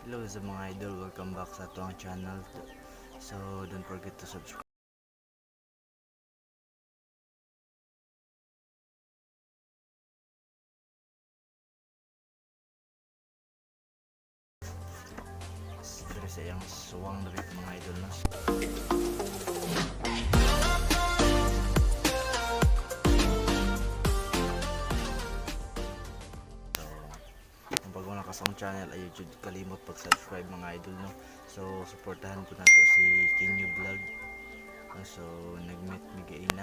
Hello sa mga idol, welcome back sa tuwang channel. So don't forget to subscribe. Dari sa iyang suwang dari mga idol na. So kung bago na ka sa akong channel ay jud kalimot pag-subscribe mga idol no. So suportahan ko na to si Kinyo Vlog. So nag-meet bigay na.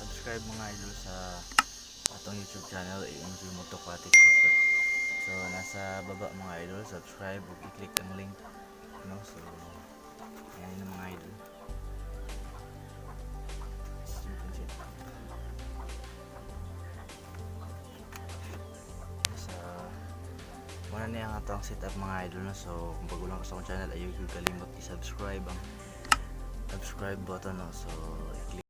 Subscribe mga idol sa atong YouTube channel AMG Motopatic Super. So nasa baba mga idol, subscribe ug i-click ang link no. So yan yung mga idol. Sa muna niya ang atong setup mga idol no. So kung bago lang ka sa akong channel, ayaw kalimot i-subscribe ang subscribe button no. So i-click